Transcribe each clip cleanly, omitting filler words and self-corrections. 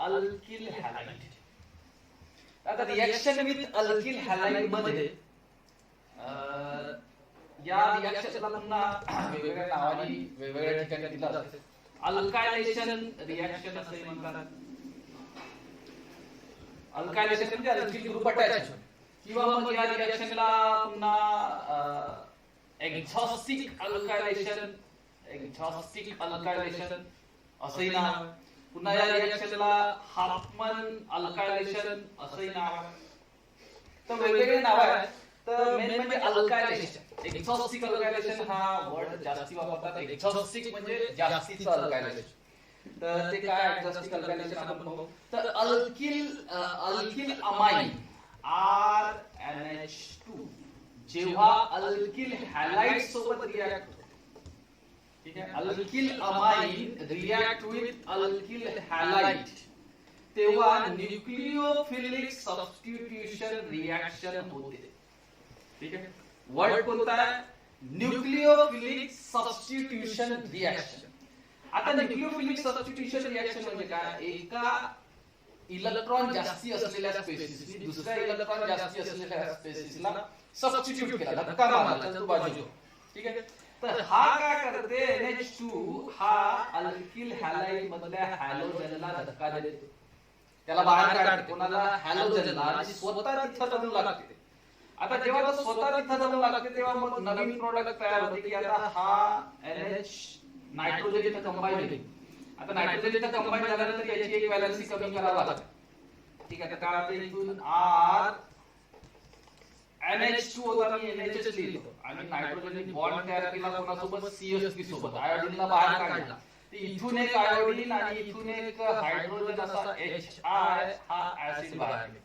Alkyl halide. आता reaction with alkyl halide मध्ये या रिएक्शनला पुन्हा वेगवेगळ्या नावाने वेगवेगळ्या ठिकाणी दिला जाते. अल्कायलेशन रिएक्शन असे म्हणतात. अल्कायलेशन म्हणजे अल्किल ग्रुप अटॅचमेंट, किंवा मग या रिएक्शनला पुन्हा एक्झॉस्टिक अल्कायलेशन, एक्झॉस्टिक अल्कायलेशन असंही नाव. पुन्हा या रिएक्शनला हाफमन अल्कायलेशन असंही नाव. तर वेगवेगळे नाव आहेत. तर मेन म्हणजे अल्कायलेशन. एक्झॉस्टिक अल्कायलेशन हा वर्ड जास्ती वापरतात. एक्झॉस्टिक म्हणजे जास्तीचं अल्कायलेशन. तर ते काय एक्झॉस्टिक अल्कायलेशन आपण पाहू. तर अल्किल अमाइन RNH2 जेव्हा अल्किल हॅलाइड सोबत रिएक्ट होते, ठीक आहे, alkyl amine react with alkyl halide, तेव्हा न्यूक्लिओफिलिक सबस्टिट्यूशन रिएक्शन होते. ठीक आहे, वर्ड कोणता आहे? Nucleophilic substitution reaction. आता न्यूक्लिओफिलिक सबस्टिट्यूशन रिएक्शन म्हणजे काय? एका इलेक्ट्रॉन जास्ती असलेल्या स्पेसिसनी दुसऱ्या इलेक्ट्रॉन जास्ती असलेल्या स्पेसिसला सबस्टिट्यूट केला, धक्का मारला तो बाजू. ठीक आहे, तर हा काय करते? NH2 हा अल्किल हॅलाइड मधल्या हॅलोजनला धक्का देते, त्याला बाहेर काढते. कोणाला? हॅलोजनला. आणि स्वतः तिथं जाऊन लागते. आता जेव्हा तो स्वतः तिथं जाऊन लागते तेव्हा मग नवीन प्रोडक्ट तयार होते की आता हा NH नायट्रोजन इथं कंबाईन होते. आता नायट्रोजन इथं कंबाईन झाल्यानंतर याची एक व्हॅलेन्सी कमी करावी लागते. ठीक आहे, तर काय होतं? इथून NH2 होता, मी NHS लिहितो, आणि नायट्रोजनने बॉन्ड तयार केला कोणासोबत? CH3 सोबत. आयोडीनला बाहेर काढला. इथून एक आयोडीन आणि इथून एक हायड्रोजन असा HI हा ऍसिड बाहेर निघतो.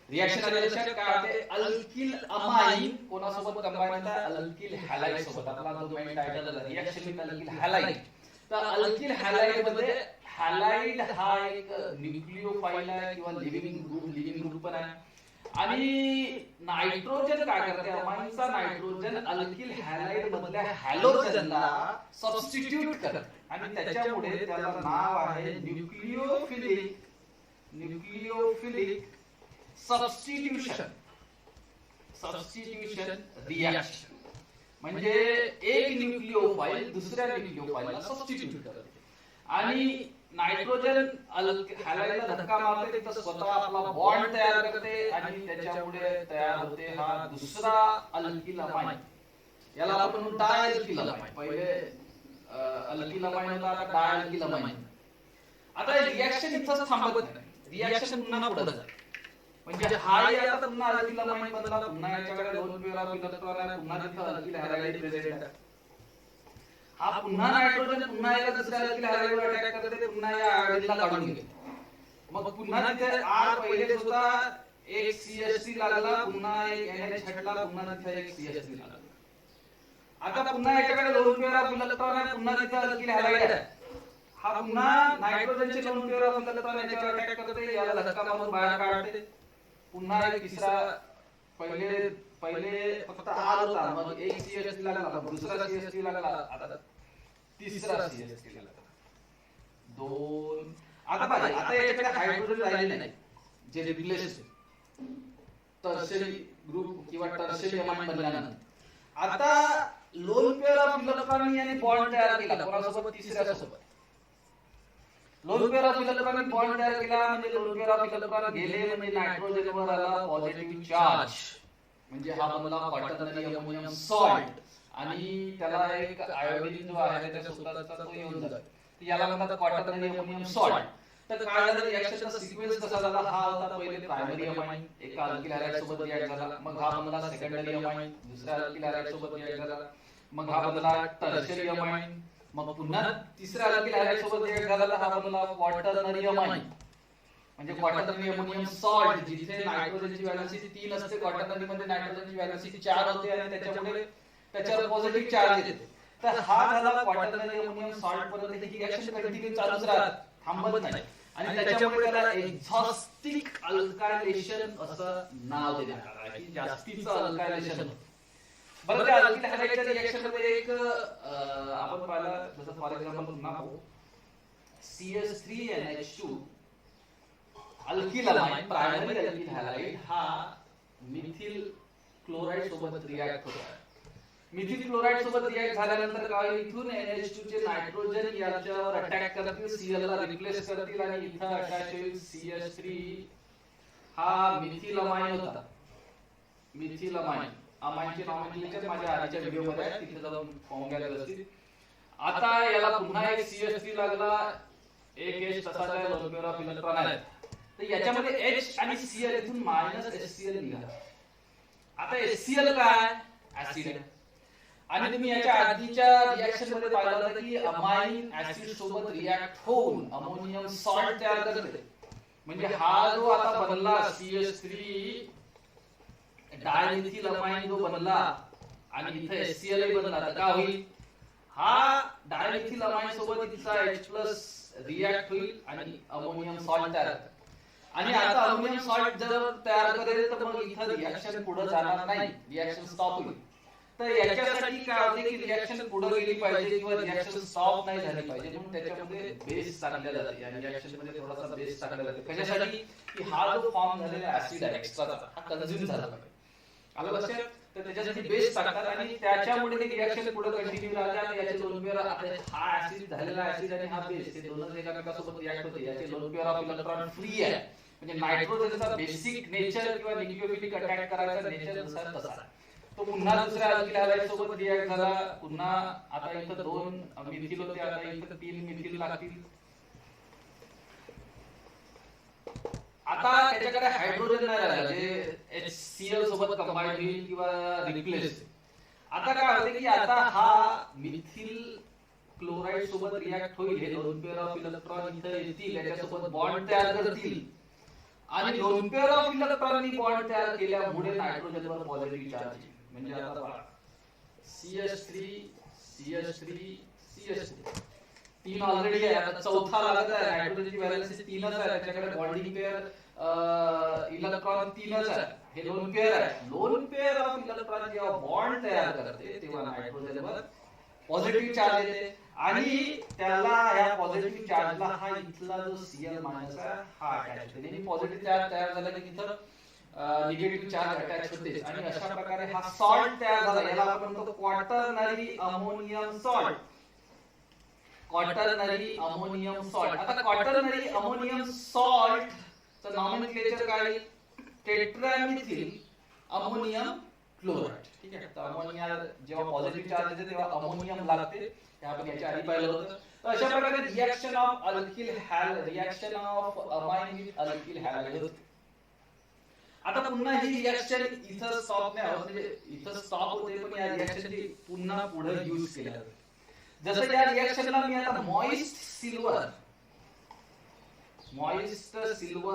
रिएक्शन आल्याच्या काय होते? अल्किल अमाइन कोणासोबत कंबाईन होतात? अल्किल हॅलाइड सोबत. आपला जो मेन टायटल आहे रिएक्शन विथ अल्किल हॅलाइड. तर अल्किल हॅलाइड मध्ये हॅलाइड हा एक न्यूक्लिओफाइल आहे किंवा लिव्हिंग ग्रुप पण आहे. आणि नायट्रोजन काय करते? अमाइनचा नायट्रोजन अल्किल हॅलाइड मधल्या हॅलोजनला सबस्टिट्यूट करते, आणि त्याच्यामुळे त्याला नाव आहे न्यूक्लिओफिलिक सबस्टिट्यूशन रिएक्शन. म्हणजे एक न्यूक्लिओफाइल दुसऱ्या न्यूक्लिओफाइलला सबस्टिट्यूट करते, आणि नायट्रोजन हॅलाइडला धक्का मारते, तर स्वतः आपला बॉन्ड तयार करते, आणि त्याच्यामुळे तयार होते हा दुसरा अल्किल अमाइन. याला आपण डायअल्किल अमाइन. पहिले अल्किल अमाइन होता, आता डायअल्किल अमाइन. आता रिएक्शन इथंच थांबत नाही, रिएक्शन पुन्हा पुढे जाते. म्हणजे हा आता पुन्हा अल्किल अमाइन बनला, पुन्हा याच्याकडे दोन पेअर ऑफ इलेक्ट्रॉन आहे, पुन्हा तिथे अल्किल हॅलाइड प्रेझेंट आहे. हा पुन्हा नायट्रोजन पुन्हा एका दुसऱ्या अल्किल हॅलाइडवर अटॅक करते, पुन्हा या आयोडीनला काढून घेते. मग पुन्हा तिथे R पहिलेच होता, एक CH3 लागला, पुन्हा एक NH हटला, पुन्हा तिथे एक CH3 लागला. आता पुन्हा याच्याकडे दोन पेअर ऑफ इलेक्ट्रॉन आहे, पुन्हा तिथे अल्किल हॅलाइड आहे. हा पुन्हा नायट्रोजनचे दोन पेअर ऑफ इलेक्ट्रॉन याच्यावर अटॅक करते, याला धक्का मारून बाहेर काढते. पुन्हा एक तिसरा, पहिले फक्त R होता, मग एक CH3 लागला, दुसरा CH3 लागला, आता तिसरा CH3 लागला, दोन. आता पाहिजे, आता याच्याकडे हायड्रोजन राहिले नाही जे रिप्लेस टर्शियरी ग्रुप किंवा टर्शियरी अमाइन बनल्यानंतर. आता लोन पेअर ऑफ इलेक्ट्रॉन याने बॉन्ड तयार केला कोणासोबत? तिसऱ्या सोबत. Lone pair of electron bond तयार केला, म्हणजे लोन पेअर ऑफ इलेक्ट्रॉन गेले, म्हणजे नायट्रोजनवर आला पॉझिटिव्ह चार्ज, म्हणजे हा बनला क्वाटर्नरी अमोनियम सॉल्ट, आणि त्याला एक आयोडीन जो आहे त्याच्या स्वतःचा तो येऊन जातो, याला म्हणतात क्वाटर्नरी अमोनियम सॉल्ट. तर काय झालं? रिएक्शनचा सिक्वेन्स कसा झाला? हा होता पहिले प्रायमरी अमाइन, एका अल्किल हॅलाइड सोबत रिएक्ट झाला, मग हा बनला सेकंडरी अमाइन, दुसऱ्या अल्किल हॅलाइड सोबत रिएक्ट झाला, मग हा बनला टर्शियरी अमाइन, मग पुन्हा तिसऱ्या अल्किल हॅलाइड सोबत रिएक्ट झाला, हा बनला क्वाटर्नरी अमाइन. म्हणजे क्वाटर्नरी अमोनियम सॉल्ट, जिथे नायट्रोजनची व्हॅलेन्सी 3 असते, क्वाटर्नरी मध्ये नायट्रोजनची व्हॅलेन्सी 4 होते, आणि त्याच्यामुळे त्याच्यावर पॉझिटिव्ह चार्ज येते. तर हा झाला क्वाटर्नरी अमोनियम सॉल्ट पर्यंत ही रिएक्शन कंटिन्यू चालूच राहते, थांबत नाही, आणि त्याच्यामुळे त्याला एक्झॉस्टिक अल्कायलेशन असं नाव देण्यात आलं आहे, की जास्तीचं अल्कायलेशन. बरं, त्या अल्किल हॅलाइडच्या रिएक्शन मध्ये एक आपण पाहिलं, जसं फॉर एक्झाम्पल पुन्हा CH3NH2 अल्किलामाइन प्रायमरी अल्किल हॅलाइड हा मिथिल क्लोराइड सोबत रिएक्ट होतो आहे. मिथिल क्लोराइड सोबत रिएक्ट झाल्यानंतर काय होईल, इथून NH2 चे नायट्रोजन याच्यावर अटॅक करतील, Cl ला रिप्लेस करतील आणि इथं अटॅच होईल CH3. हा मिथिलामाइन होता. मिथिलामाइन अमाइनचे नॉमेनक्लेचर माझ्या आधीच्या व्हिडिओ मध्ये आहे, तिथे जाऊन पाहून घ्या व्यवस्थित. आता याला पुन्हा एक CH3 लागला, एक H तसाच आहे, दोन पेअर ऑफ इलेक्ट्रॉन आहेत. तर याच्यामध्ये H आणि Cl इथून -HCl निघाला. आता HCl काय ऍसिड आहे आणि तुम्ही याच्या आधीच्या रिएक्शन मध्ये पाहिलं होतं की अमाइन ऍसिड सोबत रिएक्ट होऊन अमोनियम सॉल्ट तयार करते. म्हणजे हा जो आता बनला CH3 डायमिथिल अमाइन जो बनला आणि इथे HCl बनला, तर काय होईल, हा डायमिथिल अमाइन सोबत इथला H+ रिएक्ट होईल आणि अमोनियम सॉल्ट तयार करते. आणि आता अमोनियम सॉल्ट जर तयार करेल तर मग इथं रिएक्शन पुढे जाणार नाही, रिएक्शन स्टॉप होईल. तर याच्यासाठी काय होते की रिएक्शन पुढे गेली पाहिजे किंवा रिएक्शन स्टॉप नाही झाली पाहिजे, म्हणून त्याच्यामध्ये बेस टाकला जाते. या रिएक्शन मध्ये थोडासा बेस टाकला जाते कशासाठी, की हा जो फॉर्म झालेला ऍसिड आहे एक्स्ट्राचा हा कंझ्युम झाला पाहिजे. आलं लक्षात? तर त्याच्यासाठी बेस टाकतात आणि त्याच्यामुळे ते रिएक्शन पुढे कंटिन्यू राहतात. याचे लोन पेअर, हा ऍसिड झालेला ऍसिड आणि हा बेस हे दोनच एकमेकांसोबत रिएक्ट होते. याचे lone pair of electron free आहे. म्हणजे नायट्रोजनचा बेसिक नेचर किंवा न्यूक्लियोफिलिक अटॅक करायचा नेचर नुसार तसा आहे. तो पुन्हा दुसऱ्या अल्किल हॅलाइड सोबत रिएक्ट झाला. पुन्हा आता इथं 2 मिथिल होते, आता इथं 3 मिथिल लागतील. आता त्याच्याकडे हायड्रोजन नाही राहिला जे HCl सोबत कंबाईन होईल किंवा रिप्लेस. आता काय होते की आता हा मिथिल क्लोराइड सोबत रिएक्ट होईल, हे दोन पेअर ऑफ इलेक्ट्रॉन इथे येतील, याच्यासोबत बॉन्ड तयार करतील आणि दोन पेअर ऑफ इलेक्ट्रॉननी बॉन्ड तयार केल्यामुळे नायट्रोजनवर पॉझिटिव्ह चार्ज येईल. म्हणजे आता पहा CH3 CH3 CH3 तीन ऑलरेडी आहे, आता चौथा लागत आहे. नायट्रोजनची व्हॅलेन्सी 3च आहे, त्याच्याकडे बॉन्डिंग पेअर इलेक्ट्रॉन 3च आहे, हे लोन पेअर आहे. लोन पेअर ऑफ इलेक्ट्रॉन जेव्हा बॉन्ड तयार करते तेव्हा नायट्रोजनवर पॉझिटिव्ह चार्ज येते आणि त्याला या पॉझिटिव्ह चार्जला हा इथला जो Cl- आहे हा अटॅच होते. आणि पॉझिटिव्ह चार्ज तयार झाला की तिथं निगेटिव्ह चार्ज अटॅच होते आणि अशा प्रकारे हा सॉल्ट तयार झाला. याला आपण म्हणतो quaternary ammonium salt. Quaternary ammonium salt. आता क्वाटर्नरी अमोनियम सॉल्ट चं नॉमेनक्लेचर काय, टेट्रामिथिल अमोनियम क्लोराइड. ठीक आहे. तर अमोनिया जेव्हा पॉझिटिव्ह चार्ज येते तेव्हा अमोनियम लागते, हे आपण याच्या आधी पाहिलं होतं. तर अशा प्रकारे reaction of amine with alkyl halide होते. आता पुन्हा ही रिएक्शन इथं स्टॉप नाही होत, म्हणजे इथं स्टॉप होते पण या रिएक्शनची पुन्हा पुढे यूज केल्या जाते. जसं या रिएक्शनला मी आता मॉइस्ट सिल्वर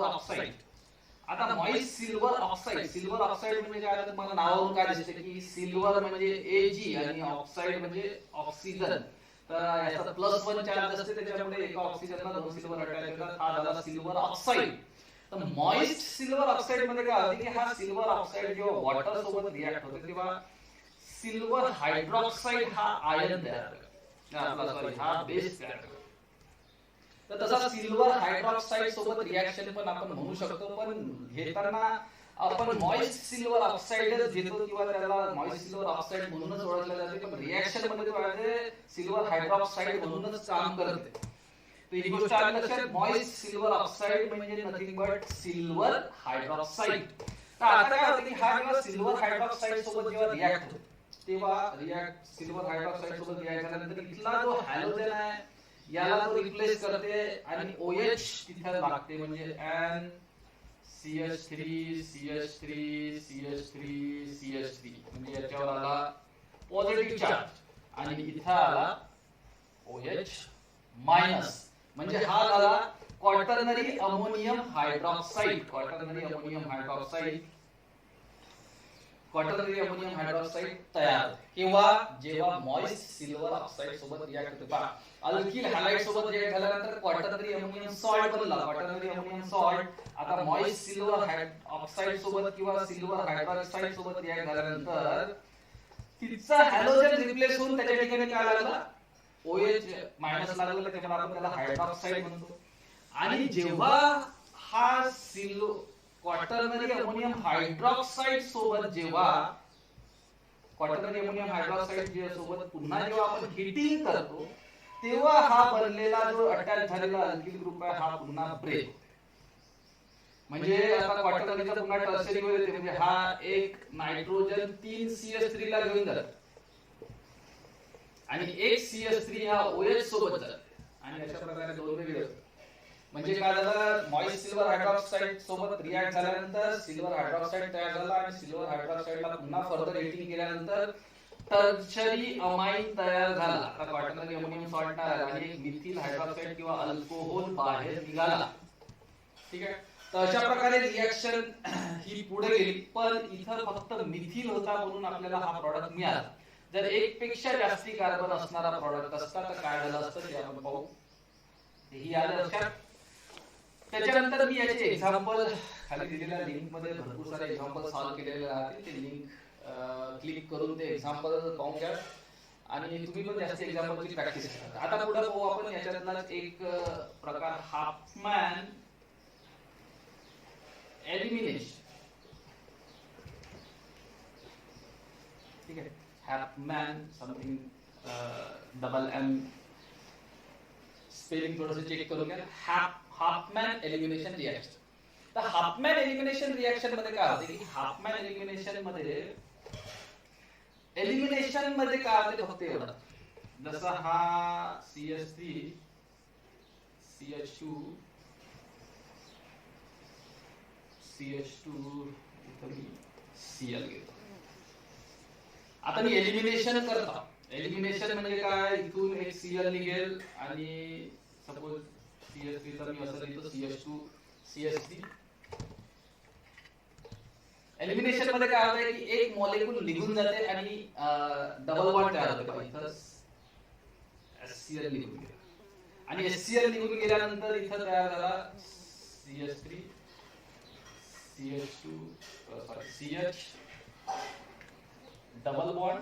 ऑक्साइड. आता मॉइस्ट सिल्वर ऑक्साइड म्हणजे काय, तुम्हाला नावावरून काय दिसते की सिल्वर म्हणजे Ag आणि ऑक्साइड म्हणजे ऑक्सिजन. तर याचा +1 चार्ज असते, त्याच्यामुळे एका ऑक्सिजनला 2 सिल्वर अटॅच होतात, हा झाला सिल्वर ऑक्साइड. तर मॉइस्ट सिल्वर ऑक्साइड मध्ये काय होते की हा सिल्वर ऑक्साइड जेव्हा वॉटर सोबत रिएक्ट होते तेव्हा सिल्वर हायड्रॉक्साइड हा आयन तयार करतो, हा बेस तयार करतो. तर तसा सिल्वर हायड्रॉक्साइड सोबत रिएक्शन पण आपण म्हणू शकतो, पण घेताना आपण मॉइस्ट सिल्वर ऑक्साइडच घेतो किंवा त्याला मॉइस्ट सिल्वर ऑक्साइड म्हणूनच ओळखले जाते, पण रिएक्शन मध्ये काय सिल्वर हायड्रॉक्साइड म्हणूनच काम करते. तर ही गोष्ट आली लक्षात. मॉइस्ट सिल्वर ऑक्साइड म्हणजे नथिंग बट सिल्वर हायड्रॉक्साइड. तर आता काय होतं की हा जेव्हा सिल्वर हायड्रॉक्साइड सोबत जेव्हा रिएक्ट होतो तेव्हा सिल्वर हायड्रॉक्साइड सोबत रिएक्ट झाल्यानंतर इथला जो हॅलोजन आहे याला तो रिप्लेस करते आणि OH तिथे लागते, म्हणजे CH3 म्हणजे याच्यावर आला पॉझिटिव्ह चार्ज आणि इथं आला OH-, म्हणजे हा झाला quaternary ammonium hydroxide. Quaternary ammonium hydroxide तयार किंवा जेव्हा मॉइस्ट सिल्वर ऑक्साइड सोबत रिएक्ट होते. पहा अल्किल हॅलाइड सोबत रिएक्ट झाल्यानंतर क्वाटर्नरी अमोनियम सॉल्ट बनला. क्वाटर्नरी अमोनियम सॉल्ट आता मॉइस्ट सिल्वर ऑक्साइड सोबत किंवा सिल्वर हायड्रॉक्साइड सोबत रिएक्ट झाल्यानंतर तिचा हॅलोजन रिप्लेस होऊन त्याच्या ठिकाणी काय लागला OH मायनस लागलं त्याच्यामुळे आपण त्याला हायड्रॉक्साईड म्हणतो. आणि जेव्हा हा क्वाटर्नरी अमोनियम हायड्रॉक्साईड सोबत जेव्हा क्वाटर्नरी अमोनियम हायड्रॉक्साईड सोबत पुन्हा जेव्हा आपण हिटिंग करतो तेव्हा हा बनलेला जो अटॅच झालेला अल्किल ग्रुप आहे हा पुन्हा ब्रेक. म्हणजे आता क्वाटर्नरीचा पुन्हा टर्शरी वर येते. म्हणजे हा एक नायट्रोजन 3 CH3 ला घेऊन जातो आणि एक CH3 हा OH सोबत जातो आणि अशा प्रकारे दोन वेगळे. म्हणजे काय झालं, मॉइस्ट सिल्वर हायड्रॉक्साईड सोबत रिॲक्ट झाल्यानंतर सिल्वर हायड्रॉक्साईड तयार झाला आणि सिल्वर हायड्रॉक्साईडला पुन्हा फर्दर हिटिंग केल्यानंतर टर्शरी अमाइन तयार झाला. आता क्वाटर्नरी अमोनियम सॉल्ट आणि एक मिथिल हायड्रॉक्साईड किंवा अल्कोहोल बाहेर निघाला. ठीक आहे. तर अशा प्रकारे रिॲक्शन ही पुढे गेली. पण इथं फक्त मिथिल होता म्हणून आपल्याला हा प्रॉडक्ट मिळाला. जर एक पेक्षा जास्ती कार्बन असणारा प्रॉडक्ट असता तर काय झालं असतं ते आपण पाहू. ही आलं लक्षात. त्याच्यानंतर मी याचे एक्झाम्पल खाली दिलेल्या लिंक मध्ये भरपूर सारे एक्झाम्पल सॉल्व्ह केलेले राहतील. ते लिंक क्लिक करून ते एक्झाम्पल पाहून घ्या आणि तुम्ही पण जास्त एक्झाम्पलची प्रॅक्टिस करा. आता पुढे पाहू आपण याच्यातलाच एक प्रकार हाफमॅन एलिमिनेशन. ठीक आहे. हाफमॅन समथिंग डबल एम स्पेलिंग थोडंसं चेक करून घ्या. हाफमॅन एलिमिनेशन रिएक्शन. तर हाफमॅन एलिमिनेशन रिएक्शन मध्ये काय होते की हाफमॅन एलिमिनेशन मध्ये काय होते फक्त एवढं, जसं हा CH3 CH2 इथं मी Cl घेतो. आता मी एलिमिनेशन करतो. एलिमिनेशन म्हणजे काय, इथून एक Cl निघेल आणि सपोज CH3 तर मी असं लिहितो CH2 CH3. एलिमिनेशन मध्ये काय होतं की एक मॉलिक्यूल निघून जाते आणि डबल बॉन्ड तयार होते. इथं HCl निघून गेला आणि HCl निघून गेल्यानंतर इथं तयार झाला CH3 CH2 CH double bond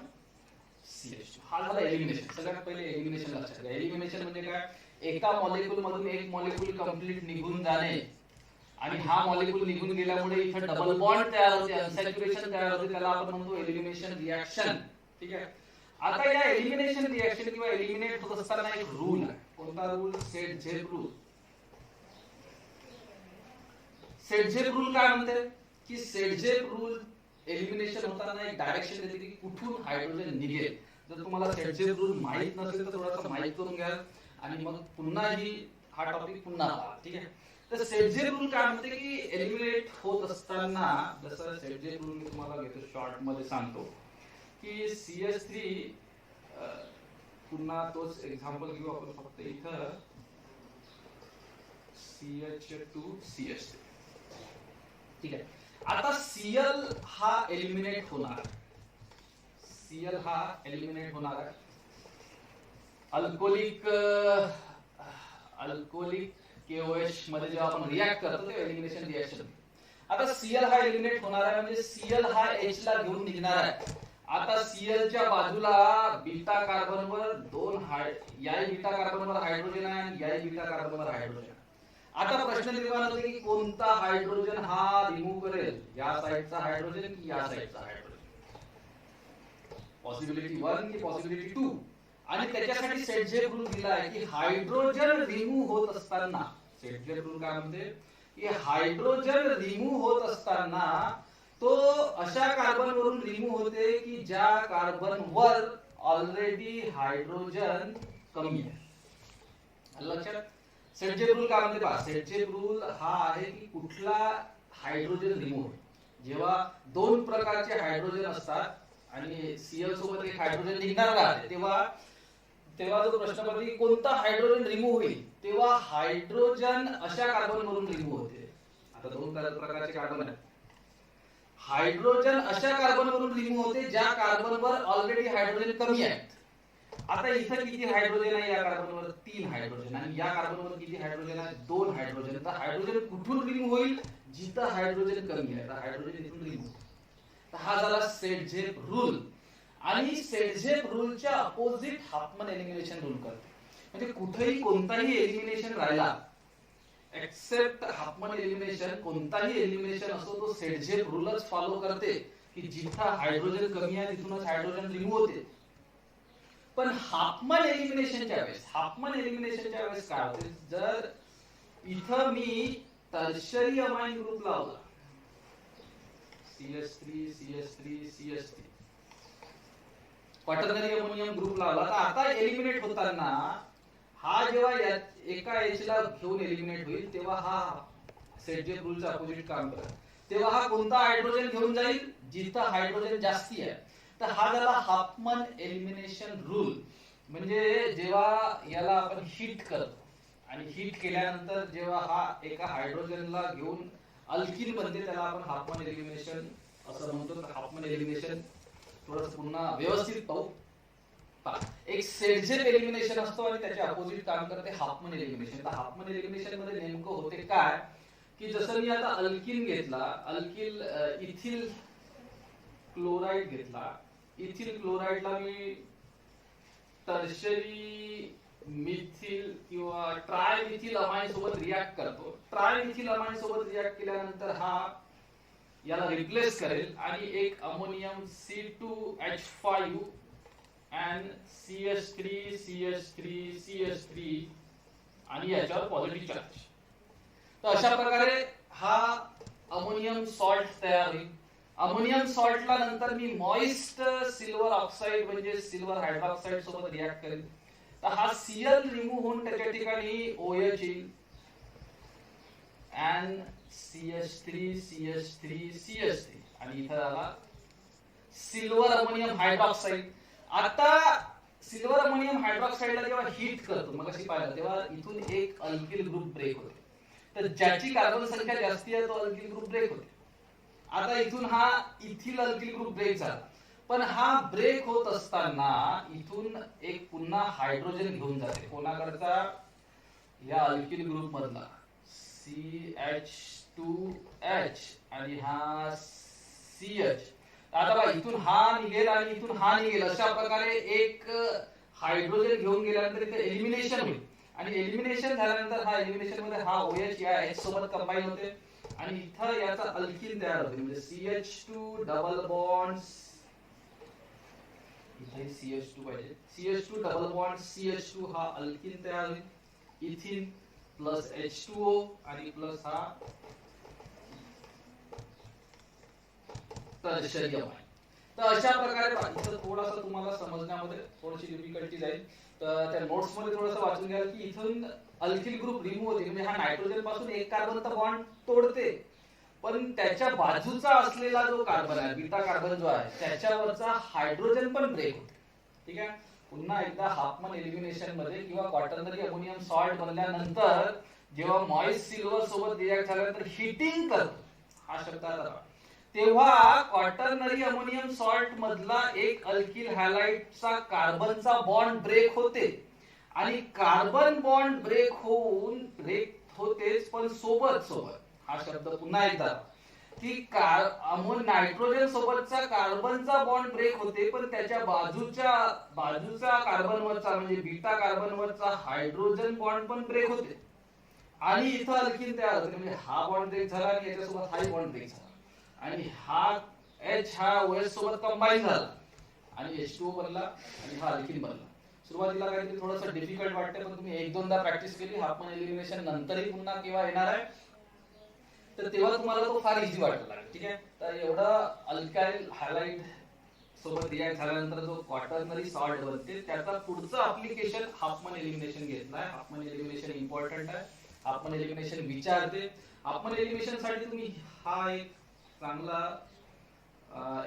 CH2. हा झाला एलिमिनेशन. सगळ्यात पहिले एलिमिनेशन लक्षात घ्या. एलिमिनेशन म्हणजे काय, एका मॉलिक्यूल मधून एक मॉलिक्यूल कंप्लीट निघून जाणे आणि हा मॉलिक्यूल निघून गेल्यामुळे इथे डबल बॉन्ड तयार होते, अनसॅच्युरेशन तयार होते. त्याला आपण म्हणतो एलिमिनेशन रिएक्शन. ठीक आहे. आता या एलिमिनेशन रिएक्शन किंवा एलिमिनेट होत असताना एक रूल आहे. कोणता रूल? सेट-झेप रूल. सेट-झेप रूल काय म्हणते की सेट-झेप रूल एलिमिनेशन होताना एक डायरेक्शन देते की कुठून हायड्रोजन निघेल. जर तुम्हाला सेट-झेप रूल माहित नसेल तर थोडासा माहित करून घ्या आणि मग पुन्हा हा टॉपिक पुन्हा पहा. ठीक आहे. तर सेट-झेप रूल काय म्हणते की एलिमिनेट होत असताना, जसं सेट-झेप रूल मी तुम्हाला घेतो शॉर्ट मध्ये सांगतो की CH3 पुन्हा तोच एक्झाम्पल घेऊ आपण फक्त इथं CH2 CH3. ठीक आहे. आता Cl हा एलिमिनेट होणार. Cl हा एलिमिनेट होणार आहे. अल्कोहोलिक KOH मध्ये जेव्हा आपण रिॲक्ट करतो ते एलिमिनेशन रिॲक्शन. आता Cl हा एलिमिनेट होणार आहे म्हणजे Cl हा H ला घेऊन निघणार आहे. आता Cl च्या बाजूला बीटा कार्बनवर याही बीटा कार्बनवर हायड्रोजन आहे आणि याही बीटा कार्बनवर हायड्रोजन आहे. आता प्रश्न निर्माण होतो की कोणता हायड्रोजन हा रिमूव्ह करेल, या साइडचा हायड्रोजन की या साइडचा हायड्रोजन. पॉसिबिलिटी 1 की पॉसिबिलिटी 2. आणि त्याच्यासाठी सेट-झेप रूल दिला आहे की हायड्रोजन रिमूव्ह होत असताना, सेट-झेप रूल काय म्हणते की हायड्रोजन रिमूव्ह होत असताना तो अशा कार्बन वरून रिमूव्ह होते की ज्या कार्बन वर ऑलरेडी हायड्रोजन कमी आहे. लक्षात. सेट-झेप रूल काय म्हणते पहा. सेट-झेप रूल हा आहे की कुठला हायड्रोजन रिमूव्ह, जेव्हा दोन प्रकारचे हायड्रोजन असतात आणि Cl सोबत एक हायड्रोजन निघणार राहते तेव्हा जो प्रश्न पडतो की कोणता हायड्रोजन रिमूव्ह होईल, तेव्हा हायड्रोजन अशा कार्बन वरून रिमूव्ह होते. आता दोन प्रकारचे कार्बन आहेत. हायड्रोजन अशा कार्बन वरून रिमूव्ह होते ज्या कार्बनवर ऑलरेडी हायड्रोजन कमी आहेत. आता इथं किती हायड्रोजन आहे या कार्बनवर? 3 हायड्रोजन. आणि या कार्बनवर किती हायड्रोजन आहे? 2 हायड्रोजन. तर हायड्रोजन कुठून रिमूव्ह होईल? जिथं हायड्रोजन कमी आहे तर हायड्रोजन इथून रिमूव्ह. तर हा झाला सेट-झेप रूल. आणि सेडझेप रूलच्या अपोजिट हाफमन एलिमिनेशन रूल करते. म्हणजे कुठेही कोणताही एलिमिनेशन राहिला एक्सेप्ट हाफमन एलिमिनेशन, कोणताही एलिमिनेशन असो तो सेडझेप रूलच फॉलो करते की जिथं हायड्रोजन कमी आहे तिथूनच हायड्रोजन रिमूव्ह होते. पण हाफमन एलिमिनेशनच्या वेळेस काय होते, जर इथं मी टर्शरी अमाइन ग्रुप लावला CH3 CH3 CH3 quaternary ammonium group लावला, तर आता एलिमिनेट होताना हा जेव्हा एका एच ला घेऊन एलिमिनेट होईल तेव्हा हा सेडझेप रूलचा अपोजिट काम करेल. तेव्हा हा कोणता हायड्रोजन घेऊन जाईल, जिथं हायड्रोजन जास्ती आहे. तर हा झाला हाफमन एलिमिनेशन रूल. म्हणजे जेव्हा याला आपण हीट करतो आणि हीट केल्यानंतर जेव्हा हा एका हायड्रोजनला घेऊन अल्किन बनते त्याला आपण हाफमन एलिमिनेशन असं म्हणतो. हाफमन एलिमिनेशन थोडंसं पुन्हा व्यवस्थित पाहू. एक सेडझेप एलिमिनेशन असतो आणि त्याच्या अपोजिट काम करते हाफमन एलिमिनेशन. तर हाफमन एलिमिनेशन मध्ये नेमकं होते काय की जसं मी आता अल्किन घेतला, इथिल क्लोराइड घेतला, इथिल क्लोराइडला मी टर्शरी मिथिल किंवा ट्राय मिथिल अमाइन सोबत रिॲक्ट करतो. ट्राय मिथिल अमाइन सोबत रिॲक्ट केल्यानंतर हा याला रिप्लेस करेल आणि एक ammonium C2H5 and CH3 CH3 CH3 आणि याच्यावर पॉझिटिव्ह चार्ज. तर अशा प्रकारे हा अमोनियम सॉल्ट तयार होईल. अमोनियम सॉल्टला नंतर मी मॉइस्ट सिल्वर ऑक्साइड म्हणजे सिल्वर हायड्रॉक्साइड सोबत रिॲक्ट करेल. तर हा Cl रिमूव्ह होऊन त्याच्या ठिकाणी OH येईल and CH3 CH3 CH3 आणि इथं आला सिल्वर अमोनियम हायड्रॉक्साइड. आता सिल्वर अमोनियम हायड्रॉक्साइडला जेव्हा हीट करतो मग अशी पाहिलं तेव्हा इथून एक अल्किल ग्रुप ब्रेक होते. तर ज्याची कार्बन संख्या जास्ती आहे तो अल्किल ग्रुप ब्रेक होते. आता इथून हा इथिल अल्किल ग्रुप ब्रेक झाला. पण हा ब्रेक होत असताना इथून एक पुन्हा हायड्रोजन घेऊन जाते. कोणाकडचा, या अल्किल ग्रुप मधला CH2H आणि हा CH. आता बघा इथून हा निघेल आणि इथून हा निघेल. अशा प्रकारे एक हायड्रोजन घेऊन गेल्यानंतर इथे एलिमिनेशन होईल आणि एलिमिनेशन झाल्यानंतर हा एलिमिनेशन मध्ये हा OH या H सोबत कंबाईन होते आणि इथं याचा अल्किन तयार होते. म्हणजे CH2 डबल बॉन्ड, इथे CH2 पाहिजे, CH2 डबल बॉन्ड CH2 हा अल्किन तयार होईल. इथिन प्लस H2O आणि प्लस हा टर्शरी अमाइन. तर अशा प्रकारे इथं थोडासा तुम्हाला समजण्यामध्ये थोडीशी डिफिकल्टी जाईल. तर त्या नोट्स मध्ये थोडंसं वाचून घ्या की इथून अल्किल ग्रुप रिमूव्ह होते. म्हणजे हा नायट्रोजन पासून एक कार्बनचा बॉन्ड तोडते, पण त्याच्या बाजूचा असलेला जो कार्बन आहे, बीटा कार्बन जो आहे, त्याच्यावरचा हायड्रोजन पण ब्रेक होते. ठीक आहे. पुन्हा एकदा हाफमन एलिमिनेशन मध्ये किंवा क्वाटर्नरी अमोनियम सॉल्ट बनल्यानंतर जेव्हा मॉइस्ट सिल्वर सोबत रिॲक्ट झाल्यानंतर हीटिंग करतो, हा शब्द आला, तेव्हा क्वाटर्नरी अमोनियम सॉल्ट मधला एक अल्किल हॅलाइडचा कार्बनचा बॉन्ड ब्रेक होते आणि कार्बन बॉन्ड ब्रेक होतेच, पण सोबत हा शब्द पुन्हा एकदा की नायट्रोजन सोबतचा कार्बनचा बॉन्ड ब्रेक होते, पण त्याच्या बाजूचा कार्बनवरचा म्हणजे बीटा कार्बनवरचा हायड्रोजन बॉन्ड पण ब्रेक होते आणि इथं अल्किन तयार होते. म्हणजे हा बॉन्ड ब्रेक झाला आणि याच्यासोबत हाही बॉन्ड ब्रेक झाला आणि हा H हा OH सोबत कंबाईन झाला आणि H2O बनला आणि हा अल्किन बनला. सुरुवातीला काहीतरी थोडंसं डिफिकल्ट वाटतं, पण तुम्ही एक दोनदा प्रॅक्टिस केली, हाफमन एलिमिनेशन नंतरही पुन्हा केव्हा येणार आहे तर तेव्हा तुम्हाला तो फार इझी वाटायला लागेल. ठीक आहे. तर एवढा अल्काइल हॅलाइड सोबत रिॲक्ट झाल्यानंतर जो क्वाटर्नरी सॉल्ट बनते त्याचा पुढचं ऍप्लिकेशन हाफमन एलिमिनेशन घेतलाय. हाफमन एलिमिनेशन इम्पॉर्टंट आहे. हाफमन एलिमिनेशन विचारते. हाफमन एलिमिनेशन साठी तुम्ही हा एक चांगला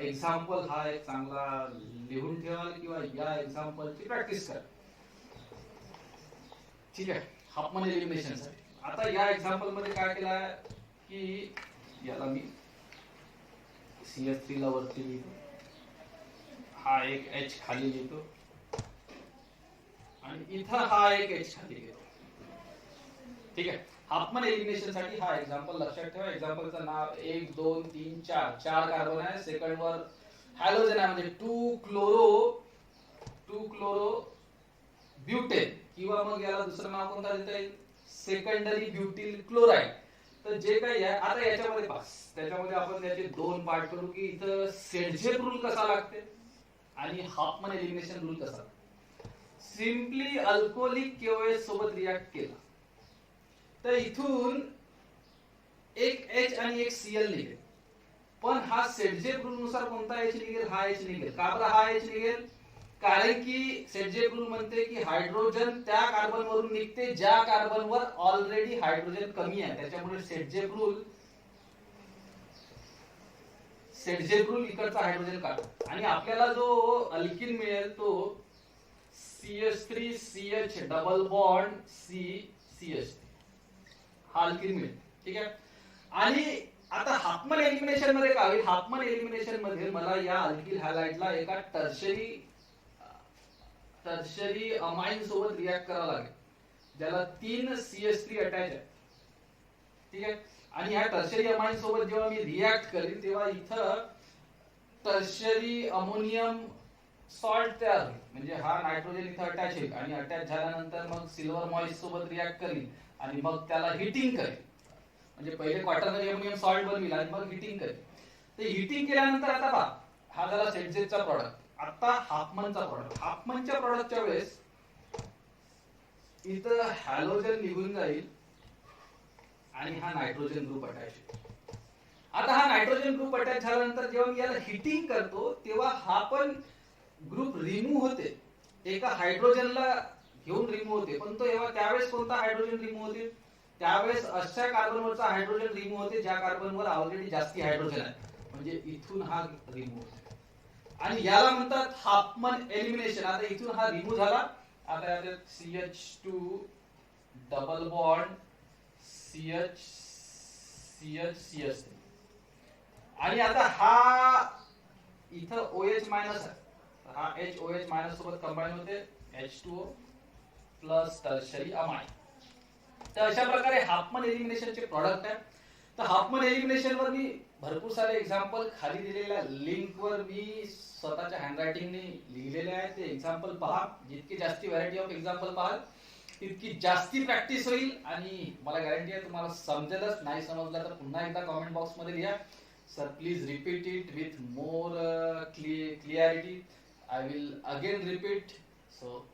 एक्झाम्पल, हा एक चांगला लिहून ठेवाल किंवा या एक्झाम्पलची प्रॅक्टिस करा. ठीक आहे. हाफमन एलिमिनेशन साठी आता या एक्झाम्पल मध्ये काय केलं आहे की याला मी CH3 ला वरती लिहितो, हा एक H खाली लिहितो आणि इथं हा एक H खाली घेतो. ठीक आहे. हाफमन एलिमिनेशन साठी हा एक्झाम्पल लक्षात ठेवा. एक्झाम्पलचं नाव 1 2 3 4 कार्बन आहे. सेकंड वर हॅलोजन आहे म्हणजे 2 क्लोरो ब्युटेन किंवा मग याला दुसरं नाव कोणतं देता येईल, सेकंडरी ब्युटिल क्लोराईड. तर जे काही आहे आता याच्यामध्ये त्याच्यामध्ये आपण त्याचे 2 पार्ट करू की इथं सेडझेप रूल कसा लागते आणि हाफमन एलिमिनेशन रूल कसा. सिम्पली अल्कोहोलिक केओएच सोबत रिॲक्ट केला तर इथून एक H आणि एक Cl निघेल, पण हा सेडझेप रूल नुसार कोणता H निघेल, हा H निघेल. का बरं हा H निघेल, कारण की सेडझेप रूल म्हणते की हायड्रोजन त्या कार्बन वरून निघते ज्या कार्बनवर ऑलरेडी हायड्रोजन कमी आहे. त्याच्यामुळे सेडझेप रूल इकडचा हायड्रोजन काढतो आणि आपल्याला जो अल्किन मिळेल तो CH3CH डबल बॉन्ड CH हा अल्किन मिळेल. ठीक आहे. आणि आता हाफमन एलिमिनेशन मध्ये काय होईल, हाफमन एलिमिनेशन मध्ये मला या अल्किल हॅलाइडला एका टर्शरी अमाइन सोबत रिॲक्ट करावं लागेल ज्याला 3 CH3 अटॅच आहे. ठीक आहे. आणि ह्या टर्शरी अमाइन सोबत जेव्हा मी रिॲक्ट करीन तेव्हा इथं टर्शरी अमोनियम सॉल्ट तयार होईल. म्हणजे हा नायट्रोजन इथं अटॅच होईल आणि अटॅच झाल्यानंतर मग सिल्वर मॉइस्ट सोबत रिॲक्ट करीन आणि मग त्याला हिटिंग करेल. म्हणजे पहिले क्वाटर्नरी अमोनियम सॉल्ट बनविल आणि मग हिटिंग करेल. ते हिटिंग केल्यानंतर आता पहा हा झाला सेडझेपचा प्रॉडक्ट. आता हाफमनचा प्रॉडक्ट. हाफमनच्या प्रॉडक्टच्या वेळेस इथं हॅलोजन निघून जाईल आणि हा नायट्रोजन ग्रुप अटॅच होईल. आता हा नायट्रोजन ग्रुप अटॅच झाल्यानंतर जेव्हा मी याला हिटिंग करतो तेव्हा हा पण ग्रुप रिमूव्ह होते, एका हायड्रोजनला घेऊन रिमूव्ह होते. पण तो त्यावेळेस कोणता हायड्रोजन रिमूव्ह होते, त्यावेळेस अशा कार्बनवरचा हायड्रोजन रिमूव्ह होते ज्या कार्बनवर ऑलरेडी जास्ती हायड्रोजन आहे. म्हणजे इथून हा रिमूव्ह होतो आणि याला म्हणतात हाफमन एलिमिनेशन. आता इथून हा रिमूव्ह झाला. आता यात CH2 डबल बॉन्ड CH आणि आता हा इथं OH मायनस आहे, हा H OH मायनस सोबत कंबाईन होते H2O प्लस टर्शरी अमाइन. तर अशा प्रकारे हाफमन एलिमिनेशनचे प्रॉडक्ट आहे. तर हाफमन एलिमिनेशन वर मी भरपूर सारे एक्झाम्पल खाली दिलेल्या लिंक वर मी स्वतःच्या हँडरायटिंगने लिहिलेले आहे. ते एक्झाम्पल पहा. जितकी जास्ती व्हरायटी ऑफ एक्झाम्पल पाहाल तितकी जास्ती प्रॅक्टिस होईल आणि मला गॅरंटी आहे तुम्हाला समजेलच. नाही समजलं तर पुन्हा एकदा कमेंट बॉक्स मध्ये लिहा. Sir, please repeat it with more clarity. I will again repeat. So.